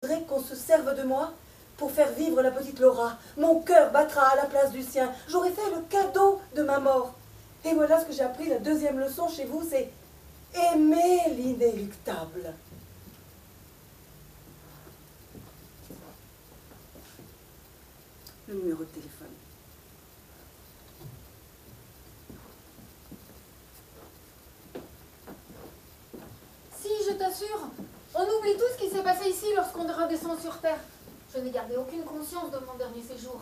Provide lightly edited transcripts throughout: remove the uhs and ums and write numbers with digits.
voudrais qu'on se serve de moi pour faire vivre la petite Laura. Mon cœur battra à la place du sien. J'aurais fait le cadeau de ma mort. Et voilà ce que j'ai appris, la deuxième leçon chez vous, c'est aimer l'inéluctable. Le numéro de téléphone. Si, je t'assure, on oublie tout ce qui s'est passé ici lorsqu'on redescend sur Terre. Je n'ai gardé aucune conscience de mon dernier séjour.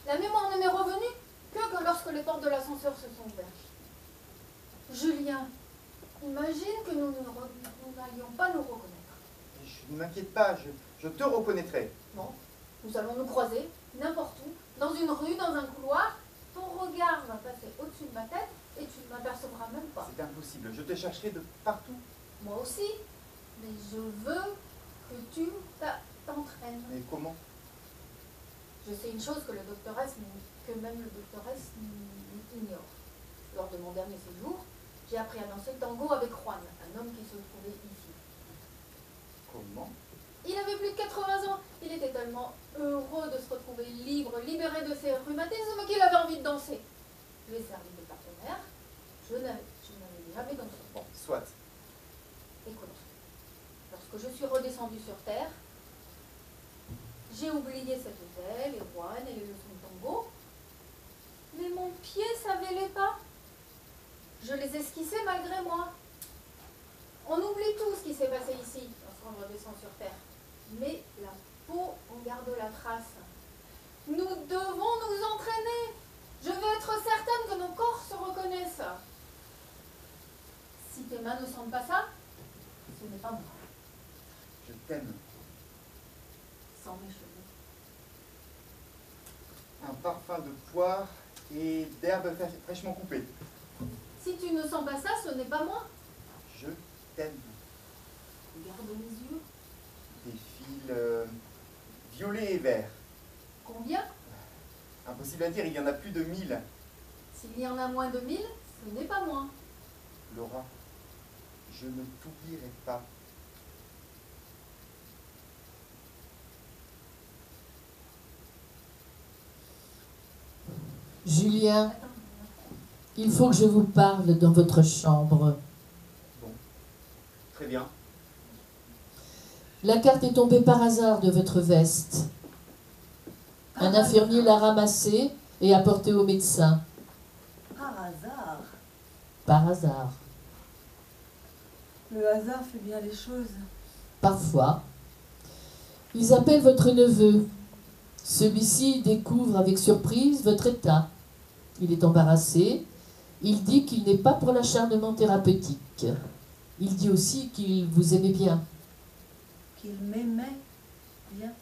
La mémoire ne m'est revenue que lorsque les portes de l'ascenseur se sont ouvertes. Julien, imagine que nous n'allions pas nous reconnaître. Je ne m'inquiète pas, je te reconnaîtrai. Bon, nous allons nous croiser, n'importe où, dans une rue, dans un couloir. Ton regard va passer au-dessus de ma tête et tu ne m'apercevras même pas. C'est impossible, je te chercherai de partout. Moi aussi, mais je veux que tu t'entraînes. Mais comment? Je sais une chose que même le docteur S ignore. Lors de mon dernier séjour, j'ai appris à danser le tango avec Juan, un homme qui se trouvait ici. Comment? Il avait plus de 80 ans. Il était tellement heureux de se retrouver libre, libéré de ses rhumatismes, qu'il avait envie de danser. Je lui ai servi de partenaire. Je n'avais jamais dansé. Bon, soit. Écoute, lorsque je suis redescendue sur Terre, j'ai oublié cet hôtel, les Juan et les leçons de tango, mais mon pied savait les pas. Je les esquissais malgré moi. On oublie tout ce qui s'est passé ici lorsqu'on redescend sur Terre. Mais la peau en garde la trace. Nous devons nous entraîner. Je veux être certaine que nos corps se reconnaissent. Si tes mains ne sentent pas ça, ce n'est pas moi. Je t'aime. Sans mes cheveux. Un parfum de poire et d'herbe fraîchement coupée. Si tu ne sens pas ça, ce n'est pas moi. Je t'aime. Regarde mes yeux. Des fils violets et verts. Combien? Impossible à dire, il y en a plus de 1000. S'il y en a moins de 1000, ce n'est pas moi. Laura, je ne t'oublierai pas. Julien, Attends. il faut que je vous parle dans votre chambre. Bon, très bien. La carte est tombée par hasard de votre veste. Un infirmier l'a ramassée et a portée au médecin. Par hasard. Par hasard. Le hasard fait bien les choses. Parfois. Ils appellent votre neveu. Celui-ci découvre avec surprise votre état. Il est embarrassé. Il dit qu'il n'est pas pour l'acharnement thérapeutique. Il dit aussi qu'il vous aimait bien. Qu'il m'aimait bien.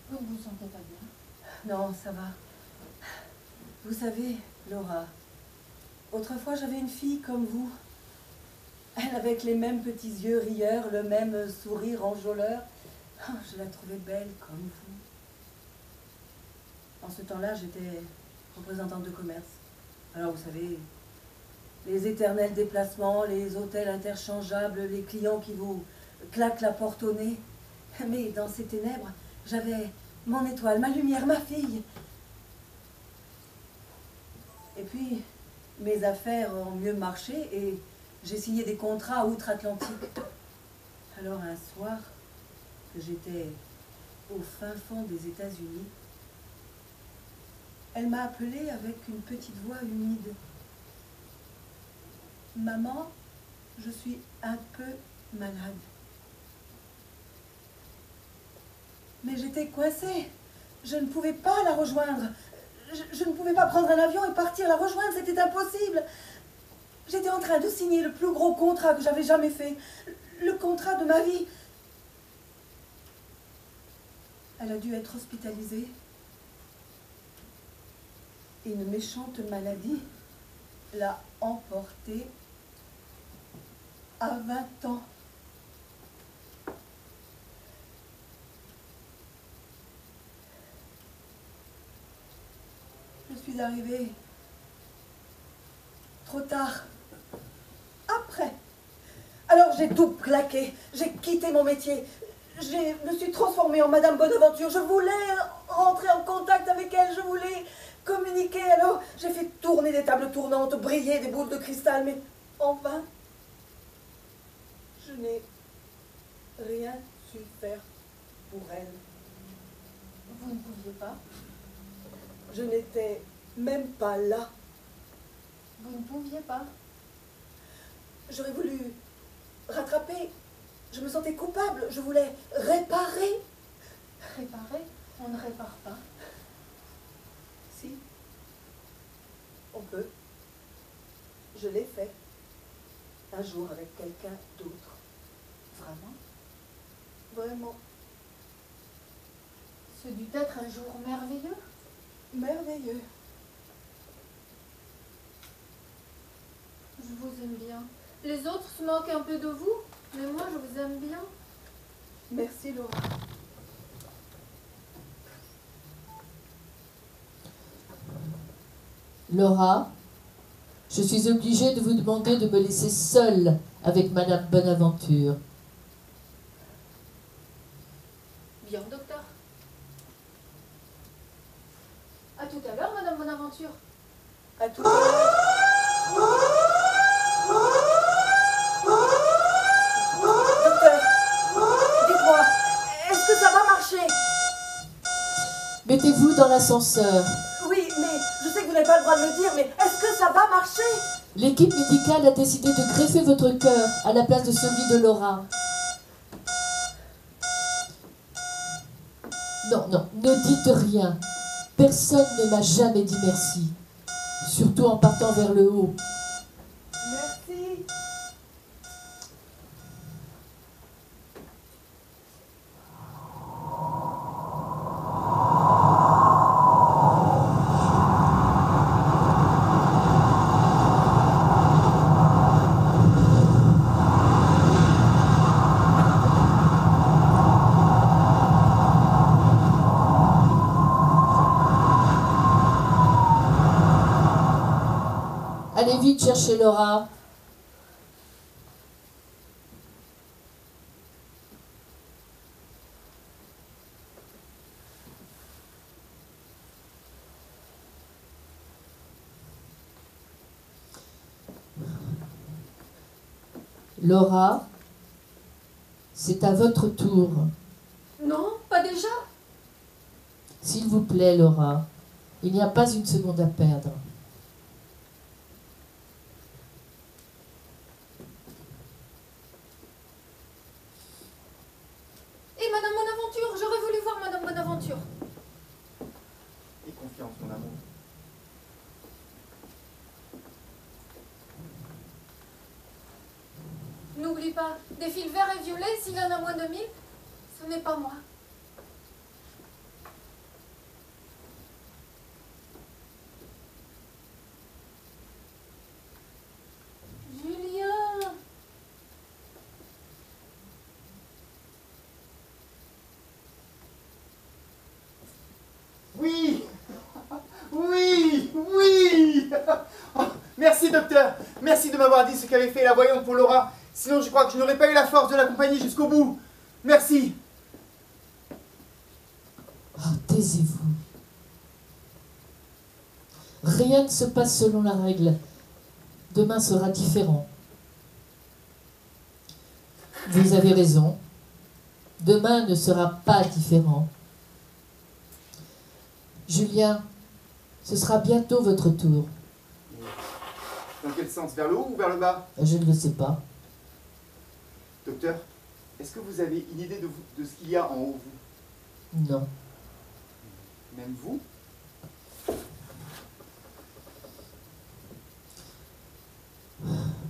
Vous ne vous sentez pas bien? Non, ça va. Vous savez, Laura, autrefois j'avais une fille comme vous. Elle avec les mêmes petits yeux rieurs, le même sourire enjôleur. Oh, je la trouvais belle comme vous. En ce temps-là, j'étais représentante de commerce. Alors vous savez, les éternels déplacements, les hôtels interchangeables, les clients qui vous claquent la porte au nez. Mais dans ces ténèbres, j'avais mon étoile, ma lumière, ma fille. Et puis, mes affaires ont mieux marché et j'ai signé des contrats outre-Atlantique. Alors un soir, que j'étais au fin fond des États-Unis, elle m'a appelée avec une petite voix humide. « Maman, je suis un peu malade. » Mais j'étais coincée. Je ne pouvais pas la rejoindre. Je ne pouvais pas prendre un avion et partir la rejoindre. C'était impossible. J'étais en train de signer le plus gros contrat que j'avais jamais fait. Le contrat de ma vie. Elle a dû être hospitalisée. Une méchante maladie l'a emporté à 20 ans. Je suis arrivée trop tard. Après. Alors j'ai tout plaqué. J'ai quitté mon métier. Je me suis transformée en Madame Bonaventure. Je voulais rentrer en contact avec elle. Je voulais communiquer. Alors j'ai fait tourner des tables tournantes, briller des boules de cristal. Mais en vain. Je n'ai rien su faire pour elle. Vous ne pouviez pas. Je n'étais même pas là. Vous ne pouviez pas. J'aurais voulu rattraper. Je me sentais coupable. Je voulais réparer. Réparer, on ne répare pas. Si. On peut. Je l'ai fait. Un jour avec quelqu'un d'autre. Vraiment? Vraiment Ce dut être un jour merveilleux. merveilleux. Je vous aime bien. Les autres se moquent un peu de vous, mais moi je vous aime bien. Merci Laura. Laura, je suis obligée de vous demander de me laisser seule avec Madame Bonaventure. Bien, docteur. À tout à l'heure, Madame Bonaventure. À tout à l'heure. Docteur, dites-moi, est-ce que ça va marcher? Mettez-vous dans l'ascenseur. Oui, mais je sais que vous n'avez pas le droit de me dire, mais est-ce que ça va marcher? L'équipe médicale a décidé de greffer votre cœur à la place de celui de Laura. Non, non, ne dites rien. Personne ne m'a jamais dit merci. Surtout en partant vers le haut. Merci. Allez vite chercher Laura. Laura, c'est à votre tour. Non, pas déjà. S'il vous plaît, Laura, il n'y a pas une seconde à perdre. Et Madame Bonaventure, j'aurais voulu voir Madame Bonaventure. Et confiance, mon amour. N'oublie pas, des fils verts et violets, s'il y en a moins de 1000, ce n'est pas moi. Julien! Oui. Oui. Oui. Oh, merci, docteur. Merci de m'avoir dit ce qu'avait fait la voyante pour Laura. Sinon, je crois que je n'aurais pas eu la force de l'accompagner jusqu'au bout. Merci. Oh, taisez-vous. Rien ne se passe selon la règle. Demain sera différent. Vous avez raison. Demain ne sera pas différent. Julien, ce sera bientôt votre tour. Dans quel sens? Vers le haut ou vers le bas? Je ne le sais pas. Docteur, est-ce que vous avez une idée de ce qu'il y a en haut, vous? Non. Même vous?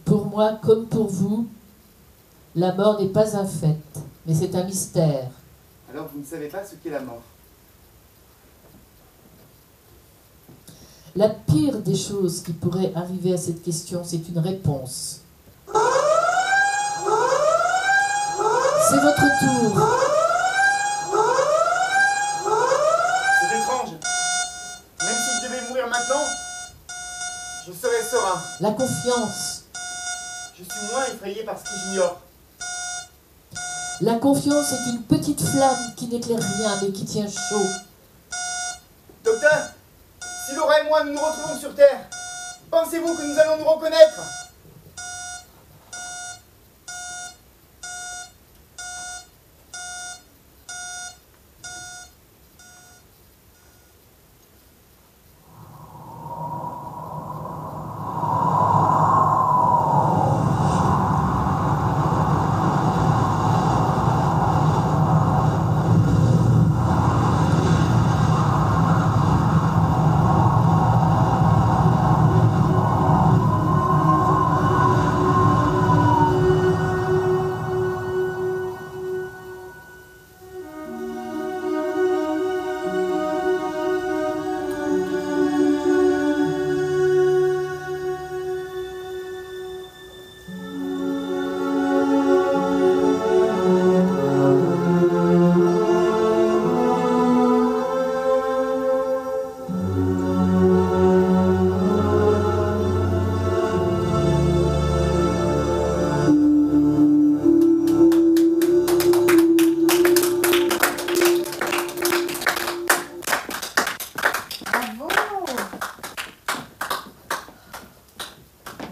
Pour moi, comme pour vous, la mort n'est pas un fait, mais c'est un mystère. Alors vous ne savez pas ce qu'est la mort? La pire des choses qui pourrait arriver à cette question, c'est une réponse. C'est votre tour. C'est étrange. Même si je devais mourir maintenant, je serais serein. La confiance. Je suis moins effrayé par ce que j'ignore. La confiance est une petite flamme qui n'éclaire rien mais qui tient chaud. Docteur, si Laura et moi nous nous retrouvons sur Terre, pensez-vous que nous allons nous reconnaître?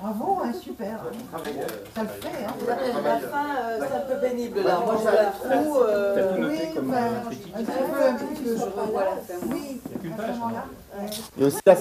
Bravo, hein, super. Ça le fait, hein. La fin, c'est un peu pénible là. Moi, je la trouve. Oui, enfin, un petit peu, je revois la fin. Oui, à ce moment-là. Il y a aussi la